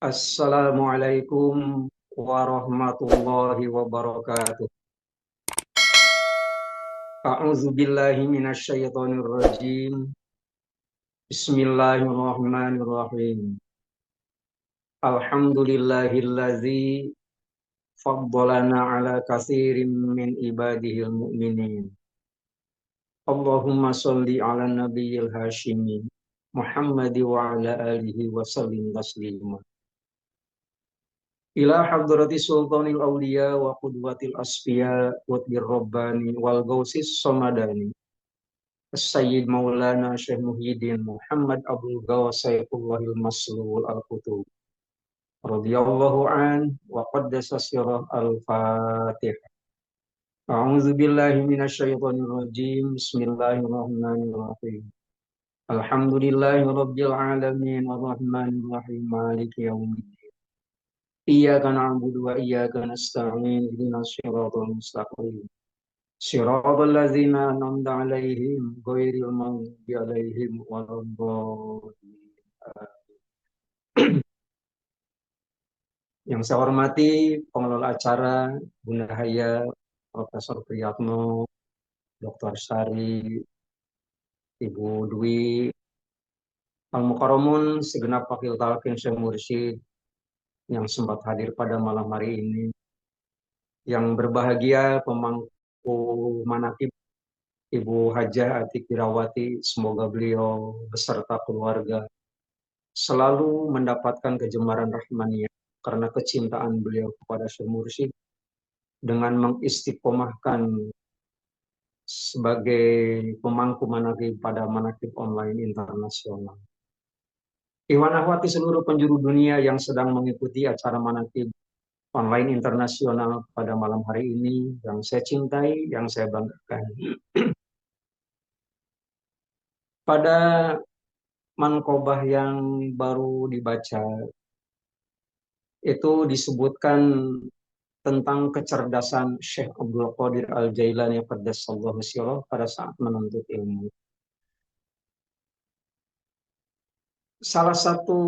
Assalamualaikum warahmatullahi wabarakatuh. A'udzu billahi minasyaitonir rajim. Bismillahirrahmanirrahim. Alhamdulillahillazi faddalana ala katsirin min ibadihil mu'minin. Allahumma shalli ala nabiyil hashimi Muhammad wa ala alihi wa sallim taslima. Ila hadrati sultanil awliya wa qudwatil asfiya wa rabbani wal gausis samadani Sayyid Maulana Syekh Muhyiddin Muhammad Abdul Ghawas Saifullahil Maslul Al-Qutub radhiyallahu an wa qaddasa sirah al-Fatihah. A'udzu billahi minasyaitonir rajim. Bismillahirrahmanirrahim. Alhamdulillahi rabbil alamin arrahmanir rahim maliki yaumiddin. Iyyaka na'budu wa iyyaka nasta'in ihdinas siratal mustaqim. Siratal ladzina an'amta 'alaihim ghairil maghdubi 'alaihim waladdallin. Yang saya hormati pengelola acara Bunda Haya, Profesor Priyatno, Dr. Sari, Ibu Dwi, Al Mukarramun, segenap wakil talqin Syekh Mursyid yang sempat hadir pada malam hari ini, yang berbahagia pemangku manaqib Ibu Hajah Atik Wirawati, semoga beliau beserta keluarga selalu mendapatkan kejemaran rahmaniyah karena kecintaan beliau kepada Syekh Mursyid dengan mengistiqomahkan sebagai pemangku manaqib pada manaqib online internasional. Iwan Ahwati seluruh penjuru dunia yang sedang mengikuti acara manaqib online internasional pada malam hari ini, yang saya cintai, yang saya banggakan. Pada manqobah yang baru dibaca, itu disebutkan tentang kecerdasan Syekh Abdul Qadir Al-Jailani Qaddasallahu sirrah pada saat menuntut ilmu. Salah satu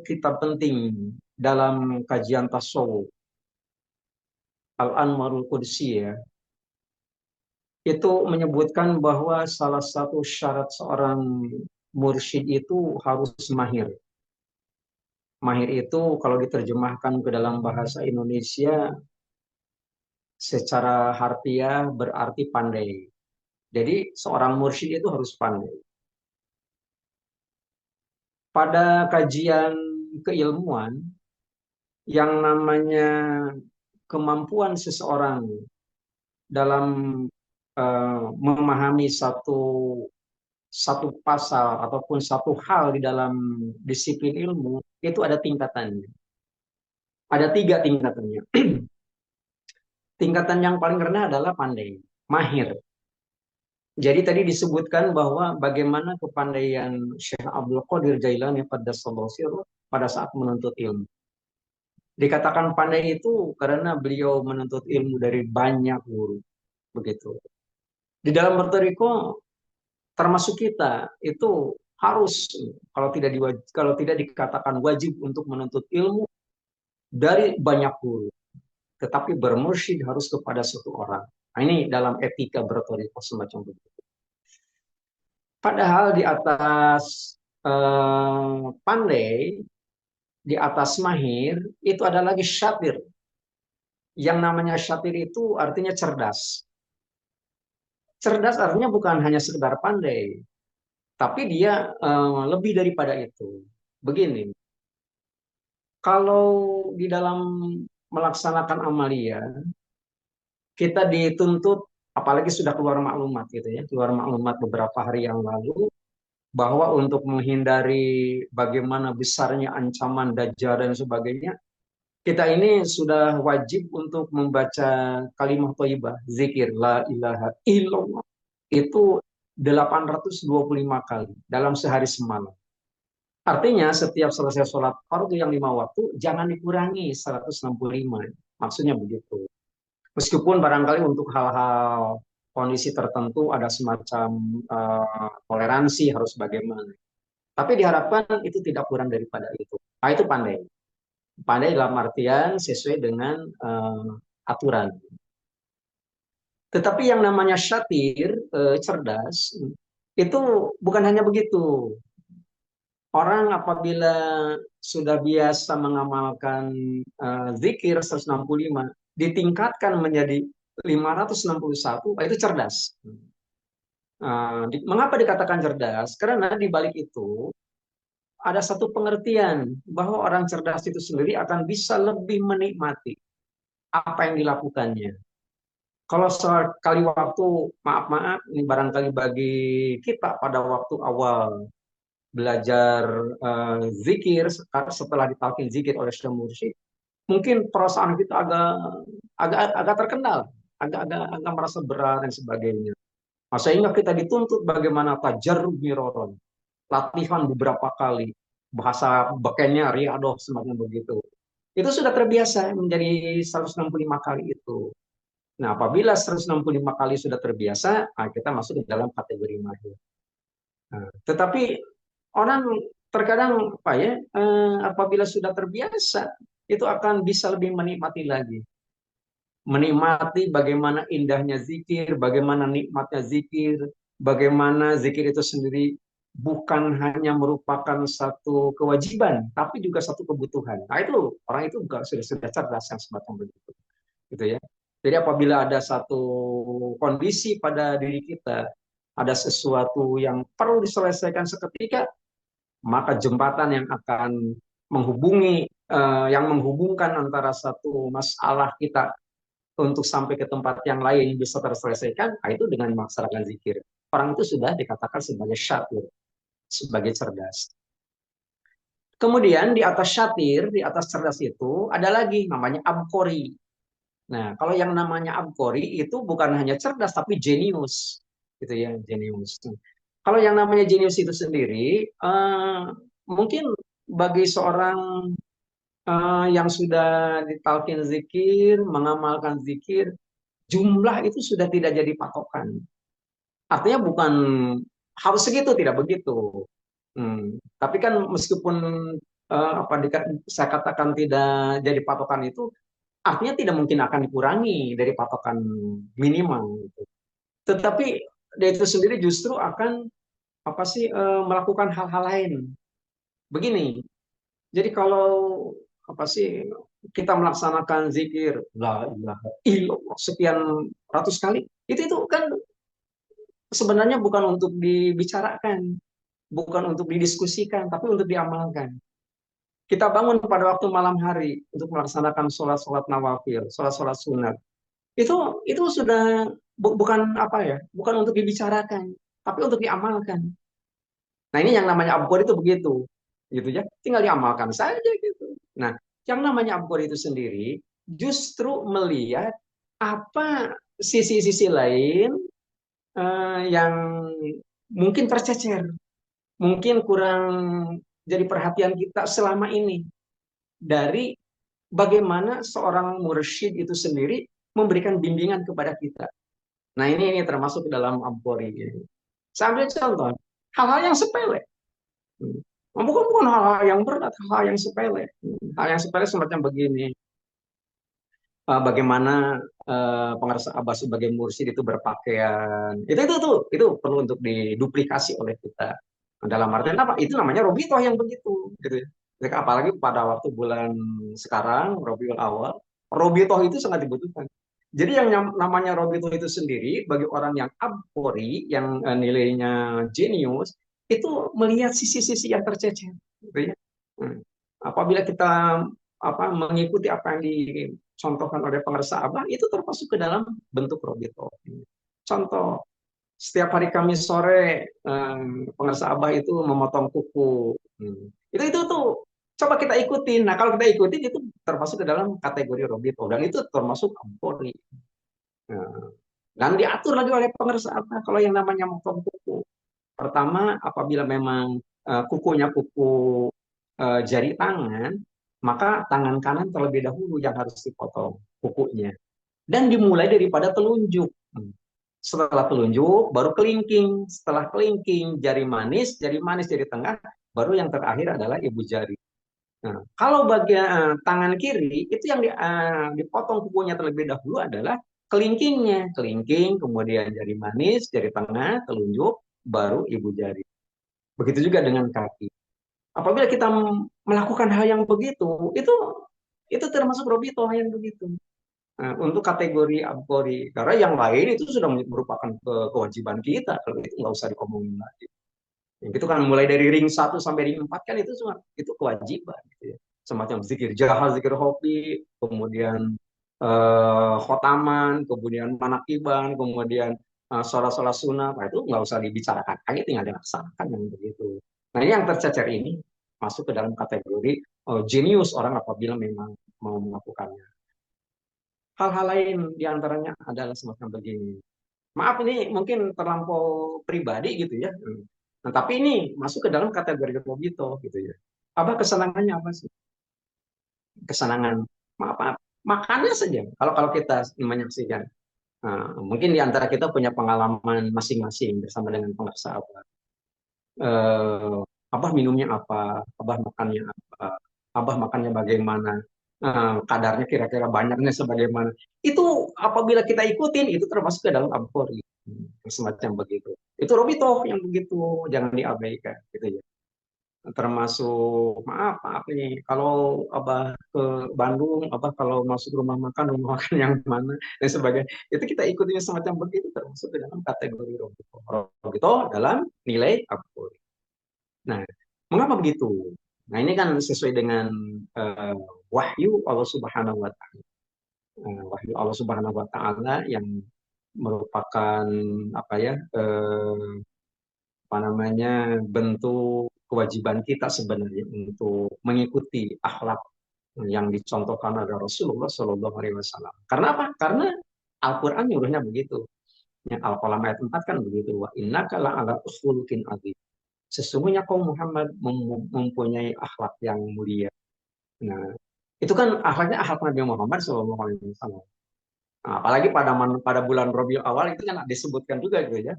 kitab penting dalam kajian tasawuf, Al-Anwarul Qudsiyah, itu menyebutkan bahwa salah satu syarat seorang mursyid itu harus mahir. Mahir itu kalau diterjemahkan ke dalam bahasa Indonesia secara harfiah berarti pandai. Jadi seorang mursyid itu harus pandai. Pada kajian keilmuan, yang namanya kemampuan seseorang dalam memahami satu pasal ataupun satu hal di dalam disiplin ilmu itu ada tingkatannya. Ada 3 tingkatannya. Tingkatan yang paling rendah adalah pandai, mahir. Jadi tadi disebutkan bahwa bagaimana kepandaian Syekh Abdul Qadir Jailani pada saat menuntut ilmu. Dikatakan pandai itu karena beliau menuntut ilmu dari banyak guru, begitu. Di dalam bertoriko termasuk kita itu harus kalau tidak dikatakan wajib untuk menuntut ilmu dari banyak guru, tetapi bermursyid harus kepada satu orang. Nah, ini dalam etika bertoriko semacam begitu. Padahal di atas pandai, di atas mahir, itu ada lagi syatir. Yang namanya syatir itu artinya cerdas. Cerdas artinya bukan hanya sekedar pandai, tapi dia lebih daripada itu. Begini, kalau di dalam melaksanakan amalia, kita dituntut, apalagi sudah keluar maklumat gitu ya, keluar maklumat beberapa hari yang lalu, bahwa untuk menghindari bagaimana besarnya ancaman Dajjal dan sebagainya, kita ini sudah wajib untuk membaca kalimat thayyibah, zikir la ilaha illallah. Itu 825 kali dalam sehari semalam. Artinya setiap selesai sholat fardu yang 5 waktu, jangan dikurangi 165. Maksudnya begitu. Meskipun barangkali untuk hal-hal kondisi tertentu ada semacam toleransi harus bagaimana. Tapi diharapkan itu tidak kurang daripada itu. Nah, itu pandai. Pandai dalam artian sesuai dengan aturan. Tetapi yang namanya syatir, cerdas, itu bukan hanya begitu. Orang apabila sudah biasa mengamalkan zikir 165, ditingkatkan menjadi 561, itu cerdas. Mengapa dikatakan cerdas? Karena di balik itu ada satu pengertian bahwa orang cerdas itu sendiri akan bisa lebih menikmati apa yang dilakukannya. Kalau sekali waktu, maaf-maaf, ini barangkali bagi kita pada waktu awal belajar zikir, setelah ditalkin zikir oleh Syekh Mursyid, mungkin perasaan kita agak terkendal, agak merasa berat dan sebagainya. Nah, sehingga kita dituntut bagaimana tajarrub miroron, latihan beberapa kali, bahasa bekennya riadoh semacam begitu. Itu sudah terbiasa menjadi 165 kali itu. Nah, apabila 165 kali sudah terbiasa, nah kita masuk ke dalam kategori mahir. Nah, tetapi orang terkadang apa ya, apabila sudah terbiasa, itu akan bisa lebih menikmati lagi. Menikmati bagaimana indahnya zikir, bagaimana nikmatnya zikir, bagaimana zikir itu sendiri bukan hanya merupakan satu kewajiban, tapi juga satu kebutuhan. Nah itu orang itu juga sudah cerdas yang semacam begitu, gitu ya. Jadi apabila ada satu kondisi pada diri kita, ada sesuatu yang perlu diselesaikan seketika, maka jembatan yang akan menghubungi, yang menghubungkan antara satu masalah kita untuk sampai ke tempat yang lain bisa terselesaikan, nah itu dengan melaksanakan zikir. Orang itu sudah dikatakan sebagai syatir, sebagai cerdas. Kemudian di atas syatir, di atas cerdas itu ada lagi namanya abkori. Nah, kalau yang namanya abkori itu bukan hanya cerdas tapi jenius, gitu ya, jenius. Kalau yang namanya jenius itu sendiri, mungkin bagi seorang yang sudah ditalkin zikir, mengamalkan zikir, jumlah itu sudah tidak jadi patokan. Artinya bukan harus segitu, tidak begitu. Tapi kan meskipun apa saya katakan tidak jadi patokan itu, artinya tidak mungkin akan dikurangi dari patokan minimal. Gitu. Tetapi dia itu sendiri justru akan apa sih melakukan hal-hal lain. Begini, jadi kalau apa sih kita melaksanakan zikir la ilaha illallah sekian ratus kali, itu kan sebenarnya bukan untuk dibicarakan, bukan untuk didiskusikan, tapi untuk diamalkan. Kita bangun pada waktu malam hari untuk melaksanakan sholat-sholat nawafil, sholat-sholat sunat. Itu sudah bukan apa ya, bukan untuk dibicarakan, tapi untuk diamalkan. Nah ini yang namanya abkor itu begitu, gitu ya, tinggal diamalkan saja gitu. Nah yang namanya abkor itu sendiri justru melihat apa sisi-sisi lain yang mungkin tercecer, mungkin kurang jadi perhatian kita selama ini dari bagaimana seorang mursyid itu sendiri memberikan bimbingan kepada kita. Nah ini termasuk dalam ampori. Saya ambil contoh, hal-hal yang sepele. Bukan hal-hal yang berat, hal-hal yang sepele. Hal yang sepele semacam begini. Bagaimana pengarsa Abbas sebagai mursyid itu berpakaian. Itu perlu untuk diduplikasi oleh kita. Dalam artian apa? Itu namanya robitoh yang begitu. Gitu ya. Apalagi pada waktu bulan sekarang, Rabiul Awal, robitoh itu sangat dibutuhkan. Jadi yang namanya robitoh itu sendiri, bagi orang yang abkori, yang nilainya jenius, itu melihat sisi-sisi yang tercecer. Gitu ya. Apabila kita mengikuti apa yang dicontohkan oleh pengarsa Abah, itu termasuk ke dalam bentuk robito. Contoh, setiap hari Kamis sore pengarsa Abah itu memotong kuku. Itu tuh coba kita ikutin. Nah kalau kita ikutin itu termasuk ke dalam kategori robito dan itu termasuk ampori. Nah, dan diatur lagi oleh pengarsa Abah kalau yang namanya memotong kuku. Pertama, apabila memang kukunya kuku jari tangan, maka tangan kanan terlebih dahulu yang harus dipotong kukunya. Dan dimulai daripada telunjuk. Setelah telunjuk, baru kelingking. Setelah kelingking, jari manis, jari tengah, baru yang terakhir adalah ibu jari. Nah, kalau bagian tangan kiri itu yang dipotong kukunya terlebih dahulu adalah kelingkingnya, kelingking, kemudian jari manis, jari tengah, telunjuk, baru ibu jari. Begitu juga dengan kaki. Apabila kita melakukan hal yang begitu, itu termasuk robito yang begitu. Nah, untuk kategori abkori, karena yang lain itu sudah merupakan kewajiban kita, kalau itu nggak usah dikomongin lagi. Yang itu kan mulai dari ring 1 sampai ring 4 kan itu semua itu kewajiban gitu ya. Semacam zikir jahar, zikir hobi, kemudian khotaman, kemudian manakiban, kemudian sholat-sholat sunat, nah, itu nggak usah dibicarakan, lagi tinggal dilaksanakan yang begitu. Nah ini yang tercecer ini masuk ke dalam kategori jenius orang apabila memang mau melakukannya. Hal-hal lain diantaranya adalah semacam begini. Maaf ini mungkin terlampau pribadi gitu ya. Nah, tapi ini masuk ke dalam kategori Kobito gitu ya. Apa kesenangannya apa sih? Kesenangan maaf, maaf. Makannya saja. Kalau kalau kita menyaksikan, mungkin di antara kita punya pengalaman masing-masing bersama dengan pengusaha apa. Eh, Abah minumnya apa? Abah makannya apa? Abah makannya bagaimana? Kadarnya kira-kira banyaknya sebagaimana? Itu apabila kita ikutin itu termasuk ke dalam abhor gitu. Semacam begitu. Itu Robito yang begitu, jangan diabaikan gitu ya. Termasuk maaf nih kalau abah ke Bandung, abah kalau masuk rumah makan yang mana dan sebagainya, itu kita ikutin semacam begitu termasuk ke dalam kategori Robito. Robito dalam nilai abhor. Nah, mengapa begitu? Nah, ini kan sesuai dengan eh, wahyu Allah Subhanahu wa taala. Wahyu Allah Subhanahu wa taala yang merupakan apa ya? Apa namanya? Bentuk kewajiban kita sebenarnya untuk mengikuti akhlak yang dicontohkan oleh Rasulullah Shallallahu alaihi wasallam. Karena apa? Karena Al-Qur'an nyuruhnya begitu. Ya, Al-Qalam ayat 4 kan begitu. Wa innaka la'ala khuluqin adzim. Sesungguhnya kaum Muhammad mempunyai akhlak yang mulia. Nah, itu kan akhlaknya akhlak Nabi Muhammad SAW. Nah, apalagi pada bulan Rabiul Awal itu kan disebutkan juga gitu ya.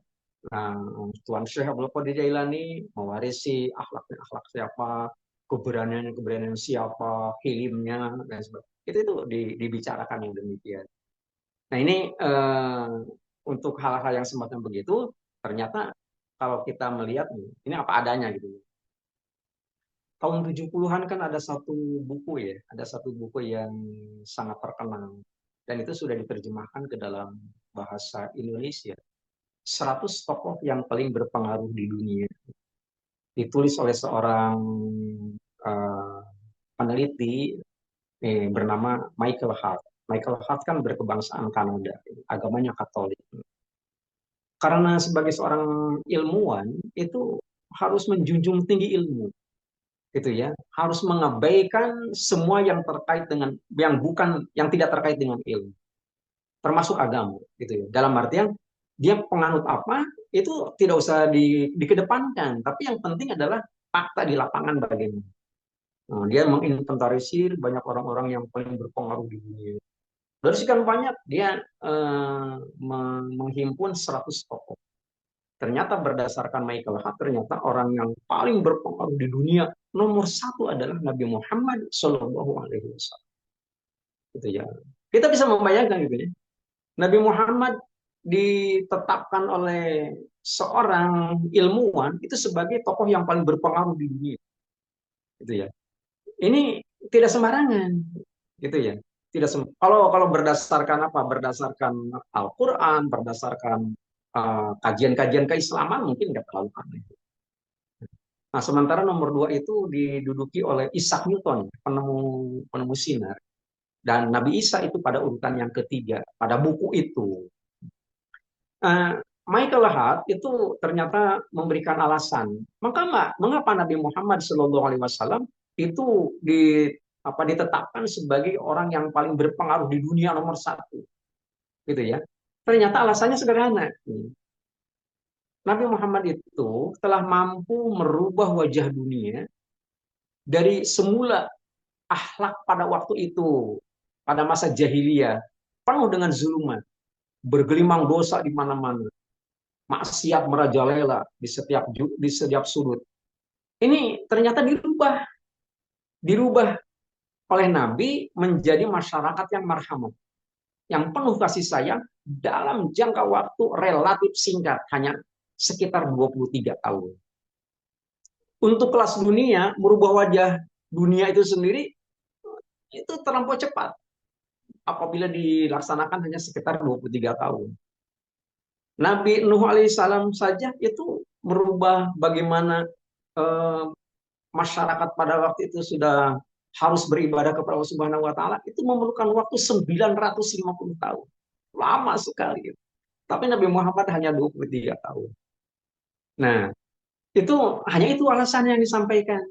Nah, Tuan Syekh Abdul Qadir Jailani mewarisi akhlaknya akhlak siapa, keberanian siapa, hilimnya dan sebagainya. Itu dibicarakan yang demikian. Nah, ini untuk hal-hal yang semacam begitu, ternyata kalau kita melihat ini apa adanya gitu. Tahun 70-an kan ada satu buku ya, ada satu buku yang sangat terkenal dan itu sudah diterjemahkan ke dalam bahasa Indonesia. 100 tokoh yang paling berpengaruh di dunia. Ditulis oleh seorang uh, peneliti bernama Michael Hart. Michael Hart kan berkebangsaan Kanada, agamanya Katolik. Karena sebagai seorang ilmuwan itu harus menjunjung tinggi ilmu gitu ya, harus mengabaikan semua yang terkait dengan yang bukan yang tidak terkait dengan ilmu, termasuk agama gitu ya. Dalam artian dia penganut apa itu tidak usah dikedepankan, tapi yang penting adalah fakta di lapangan bagaimana. Nah, dia menginventarisir banyak orang-orang yang paling berpengaruh di dunia. Dari sekian banyak dia menghimpun 100 tokoh. Ternyata berdasarkan Michael Hart, ternyata orang yang paling berpengaruh di dunia nomor satu adalah Nabi Muhammad Shallallahu Alaihi Wasallam. Gitu ya. Kita bisa membayangkan gitu ya. Nabi Muhammad ditetapkan oleh seorang ilmuwan itu sebagai tokoh yang paling berpengaruh di dunia. Gitu ya. Ini tidak sembarangan, gitu ya. Tidak kalau kalau berdasarkan apa? Berdasarkan Al-Qur'an, berdasarkan kajian-kajian keislaman mungkin nggak terlalu aneh. Nah, sementara nomor 2 itu diduduki oleh Isaac Newton, penemu penemu sinar. Dan Nabi Isa itu pada urutan yang ketiga, pada buku itu. Uh, Michael Hart itu ternyata memberikan alasan. Mengapa Nabi Muhammad SAW itu ditetapkan sebagai orang yang paling berpengaruh di dunia nomor satu, gitu ya? Ternyata alasannya sederhana. Nabi Muhammad itu telah mampu merubah wajah dunia dari semula akhlak pada waktu itu, pada masa jahiliyah, penuh dengan zuluman, bergelimang dosa di mana-mana, maksiat merajalela di setiap sudut. Ini ternyata dirubah dirubah oleh Nabi menjadi masyarakat yang marhamat, yang penuh kasih sayang dalam jangka waktu relatif singkat, hanya sekitar 23 tahun. Untuk kelas dunia, merubah wajah dunia itu sendiri, itu terlampau cepat. Apabila dilaksanakan hanya sekitar 23 tahun. Nabi Nuh alaihissalam saja itu merubah bagaimana eh, masyarakat pada waktu itu sudah harus beribadah kepada Allah Subhanahu wa taala, itu memerlukan waktu 950 tahun. Lama sekali. Tapi Nabi Muhammad hanya 23 tahun. Nah, itu hanya itu alasan yang disampaikan.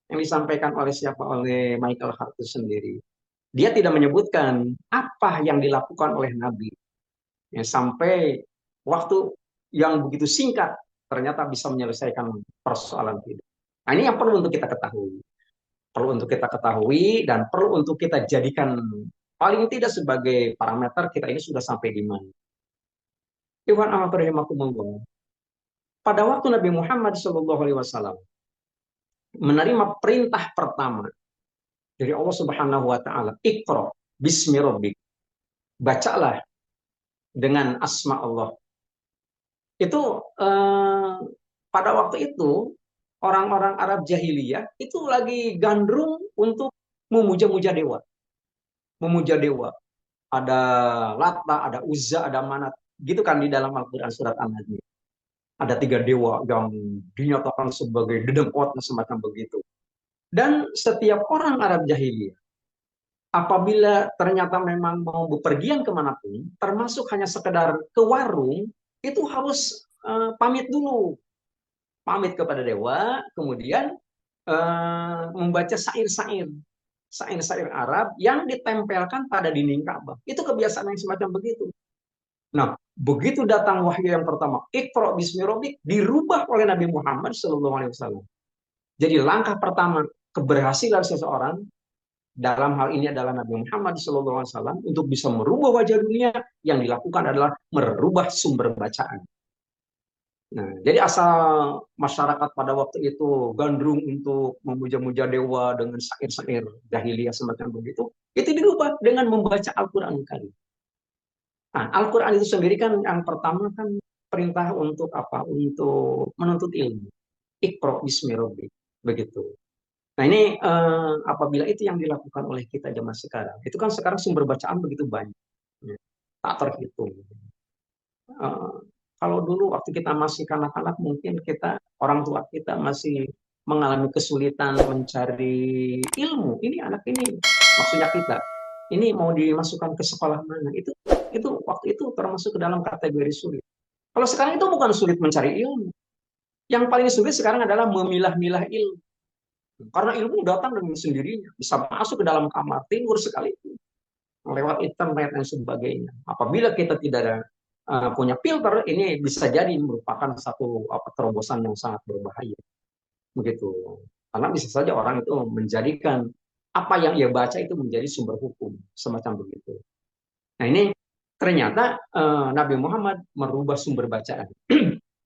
Yang disampaikan oleh siapa? Oleh Michael Hart itu sendiri. Dia tidak menyebutkan apa yang dilakukan oleh Nabi. Ya, sampai waktu yang begitu singkat ternyata bisa menyelesaikan persoalan hidup. Nah, ini yang perlu untuk kita ketahui. Perlu untuk kita ketahui dan perlu untuk kita jadikan paling tidak sebagai parameter kita ini sudah sampai di mana. Ikhwan amat rahimakumullah. Pada waktu Nabi Muhammad SAW menerima perintah pertama dari Allah Subhanahu wa taala, Iqra bismi rabbik. Bacalah dengan asma Allah. Itu pada waktu itu orang-orang Arab jahiliyah itu lagi gandrung untuk memuja-muja dewa. Memuja dewa. Ada Lata, ada Uzza, ada Manat. Gitu kan di dalam Al-Quran surat An-Najm. Ada 3 dewa yang dinyatakan sebagai dedengkot semacam begitu. Dan setiap orang Arab jahiliyah, apabila ternyata memang mau bepergian kemanapun, termasuk hanya sekedar ke warung, itu harus pamit dulu. Pamit kepada dewa, kemudian membaca syair-syair. Syair-syair Arab yang ditempelkan pada dinding Ka'bah. Itu kebiasaan yang semacam begitu. Nah, begitu datang wahyu yang pertama, Iqra bismi rabbik, dirubah oleh Nabi Muhammad SAW. Jadi langkah pertama keberhasilan seseorang dalam hal ini adalah Nabi Muhammad SAW untuk bisa merubah wajah dunia, yang dilakukan adalah merubah sumber bacaan. Nah, jadi asal masyarakat pada waktu itu gandrung untuk memuja-muja dewa dengan syair-syair jahiliyah semacam begitu, itu dirubah dengan membaca Al-Quran Karim. Nah, Al-Quran itu sendiri kan yang pertama kan perintah untuk apa? Untuk menuntut ilmu. Iqra bismi rabbik. Begitu. Nah ini apabila itu yang dilakukan oleh kita zaman sekarang, itu kan sekarang sumber bacaan begitu banyak, ya, tak terhitung. Eh, Kalau dulu waktu kita masih kanak-kanak, mungkin kita orang tua kita masih mengalami kesulitan mencari ilmu. Ini anak ini, maksudnya kita, ini mau dimasukkan ke sekolah mana? Itu waktu itu termasuk ke dalam kategori sulit. Kalau sekarang itu bukan sulit mencari ilmu. Yang paling sulit sekarang adalah memilah-milah ilmu. Karena ilmu datang dengan sendirinya, bisa masuk ke dalam kamar tidur sekalipun, lewat internet dan sebagainya. Apabila kita tidak ada punya filter, ini bisa jadi merupakan satu terobosan yang sangat berbahaya. Begitu. Karena bisa saja orang itu menjadikan apa yang ia baca itu menjadi sumber hukum, semacam begitu. Nah ini ternyata Nabi Muhammad merubah sumber bacaan.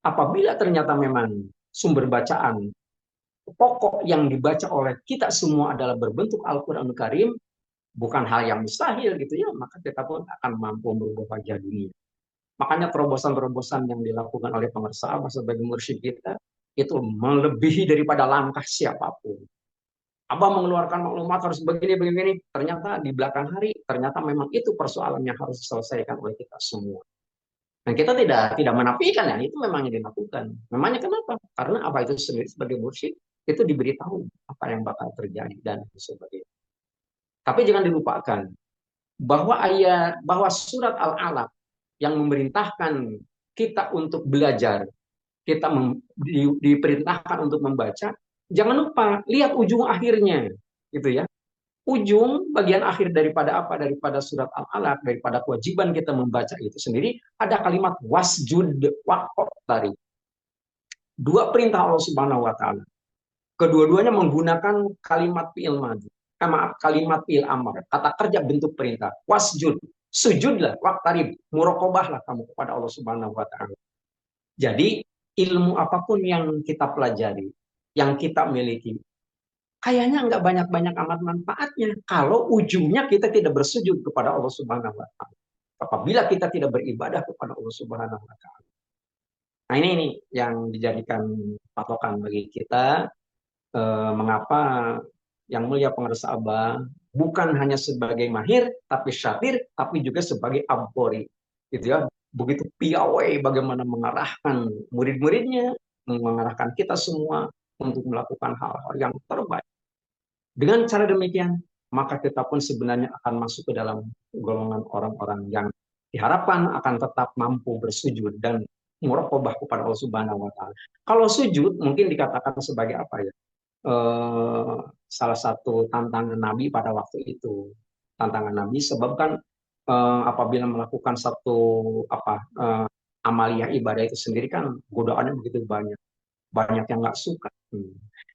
Apabila ternyata memang sumber bacaan pokok yang dibaca oleh kita semua adalah berbentuk Al-Quran Karim, bukan hal yang mustahil gitu ya, maka kita pun akan mampu merubah wajah dunia. Makanya terobosan-terobosan yang dilakukan oleh pengusaha sebagai mursyid kita itu melebihi daripada langkah siapapun. Abah mengeluarkan maklumat harus begini-begini, ternyata di belakang hari ternyata memang itu persoalan yang harus diselesaikan oleh kita semua. Dan kita tidak menafikan ya, itu memang yang dilakukan. Memangnya kenapa? Karena apa itu sendiri sebagai mursyid itu diberitahu apa yang bakal terjadi dan sebagainya. Tapi jangan dilupakan bahwa surat Al-Alaq yang memerintahkan kita untuk belajar, kita diperintahkan untuk membaca, jangan lupa lihat ujung akhirnya, gitu ya. Ujung bagian akhir daripada apa? Daripada surat Al-Alaq, daripada kewajiban kita membaca itu sendiri, ada kalimat wasjud waqtari. Dua perintah Allah Subhanahu wa taala. Kedua-duanya menggunakan kalimat fi'il madhi. Kalimat fi'il amr. Kata kerja bentuk perintah. Wasjud. Sujudlah. Waqtarib. Muraqabahlah kamu kepada Allah Subhanahu wa taala. Jadi ilmu apapun yang kita pelajari, yang kita miliki, kayaknya nggak banyak-banyak amat manfaatnya kalau ujungnya kita tidak bersujud kepada Allah Subhanahu wa taala. Apabila kita tidak beribadah kepada Allah Subhanahu wa taala. Nah, ini yang dijadikan patokan bagi kita, mengapa yang mulia penguasa Abah bukan hanya sebagai mahir tapi syatir tapi juga sebagai ampori, gitu ya. Begitu piawai bagaimana mengarahkan murid-muridnya, mengarahkan kita semua untuk melakukan hal-hal yang terbaik. Dengan cara demikian, maka kita pun sebenarnya akan masuk ke dalam golongan orang-orang yang diharapkan akan tetap mampu bersujud dan muraqabah kepada Allah Subhanahu wa taala. Kalau sujud mungkin dikatakan sebagai apa ya? Eh, Salah satu tantangan Nabi pada waktu itu. Tantangan Nabi sebab kan apabila melakukan satu amaliyah ibadah itu sendiri kan godaannya begitu banyak. Banyak yang nggak suka.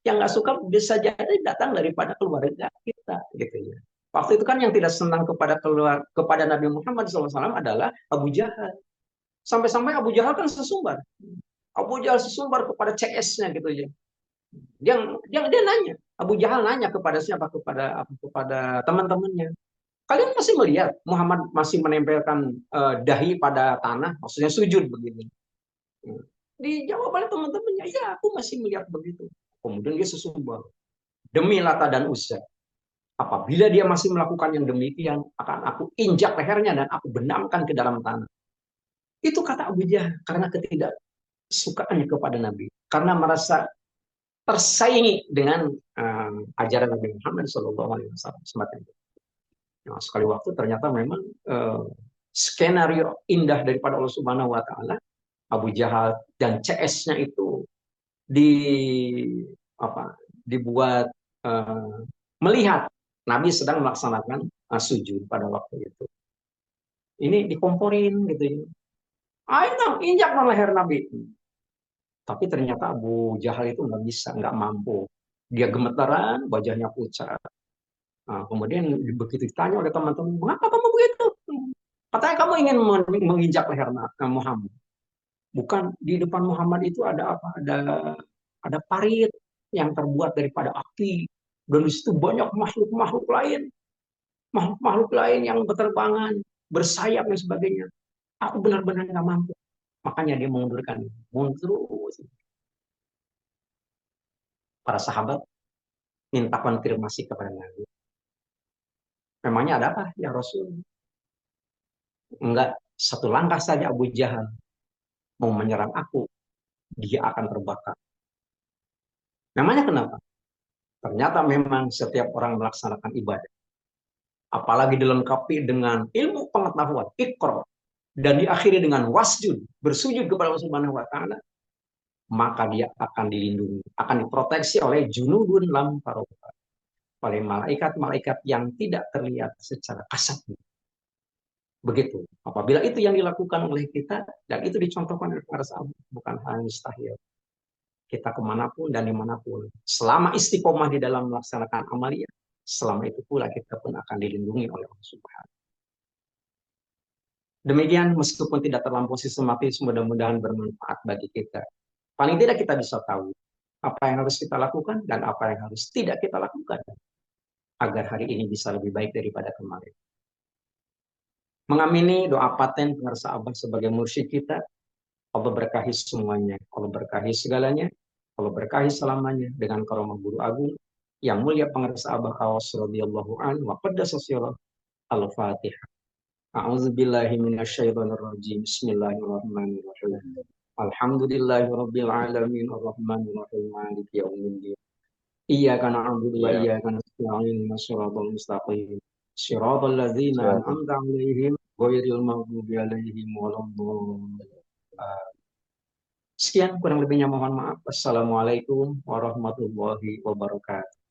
Yang nggak suka bisa jadi datang daripada keluarga kita, gitu ya. Waktu itu kan yang tidak senang kepada Nabi Muhammad SAW adalah Abu Jahal. Sampai-sampai Abu Jahal kan sesumbar. Abu Jahal sesumbar kepada CS-nya gitu ya. Dia nanya, Abu Jahal nanya kepada siapa? Kepada teman-temannya. Kalian masih melihat Muhammad masih menempelkan dahi pada tanah, maksudnya sujud begini. Dijawab oleh teman-temannya, ya aku masih melihat begitu. Kemudian dia sesumbar. Demi Lata dan Uzza, apabila dia masih melakukan yang demikian, akan aku injak lehernya dan aku benamkan ke dalam tanah. Itu kata Abu Jahal karena ketidaksukaannya kepada Nabi. Karena merasa tersaingi dengan ajaran Nabi Muhammad SAW. Semacam itu. Nah, sekali waktu ternyata memang skenario indah daripada Allah Subhanahu Wa Taala, Abu Jahal dan CS-nya itu di dibuat melihat Nabi sedang melaksanakan sujud pada waktu itu. Ini dikomporin gitu ya. Ayo injak leher Nabi. Tapi ternyata Abu Jahal itu nggak bisa, nggak mampu. Dia gemetaran, wajahnya pucat. Nah, kemudian begitu ditanya oleh teman-teman, mengapa kamu begitu? Katanya kamu ingin menginjak leher Muhammad. Bukan, di depan Muhammad itu ada apa? Ada parit yang terbuat daripada api. Dan di situ banyak makhluk-makhluk lain. Makhluk-makhluk lain yang berterbangan, bersayap dan sebagainya. Aku benar-benar nggak mampu. Makanya dia mengundurkan. Mundur. Para sahabat minta konfirmasi kepada Nabi. Memangnya ada apa ya Rasul? Enggak, satu langkah saja Abu Jahal mau menyerang aku, dia akan terbakar. Namanya kenapa? Ternyata memang setiap orang melaksanakan ibadah, apalagi dilengkapi dengan ilmu pengetahuan, ikrar, dan diakhiri dengan wasjud, bersujud kepada Allah Subhanahu wa taala, maka dia akan dilindungi, akan diproteksi oleh junudun lam tarofa, oleh malaikat-malaikat yang tidak terlihat secara kasat. Begitu. Apabila itu yang dilakukan oleh kita, dan itu dicontohkan oleh para sahabat, bukan hal mustahil. Kita kemanapun dan dimanapun. Selama istiqomah di dalam melaksanakan amaliyah, selama itu pula kita pun akan dilindungi oleh Allah Subhanahu. Demikian, meskipun tidak terlampau sistematis, mudah-mudahan bermanfaat bagi kita. Paling tidak kita bisa tahu apa yang harus kita lakukan dan apa yang harus tidak kita lakukan agar hari ini bisa lebih baik daripada kemarin. Mengamini doa paten pengarsa Abah sebagai mursyid kita, Allah berkahi semuanya, Allah berkahi segalanya, Allah berkahi selamanya dengan karamah guru agung yang mulia pengarsa Abah Awas radhiyallahu an wa qaddasa sirah. Al-Fatihah. A'udzubillahi minasyaitonirrajim. Bismillahirrahmanirrahim. Alhamdulillahirabbil alamin arrahmanir rahim maliki yaumiddin. Iyyaka na'budu wa iyyaka nasta'in shiratal mustaqim. Shiratal ladzina an'amta 'alaihim ghairil maghdubi 'alaihim waladdallin. Sekian kurang lebihnya mohon maaf. Wassalamualaikum warahmatullahi wabarakatuh.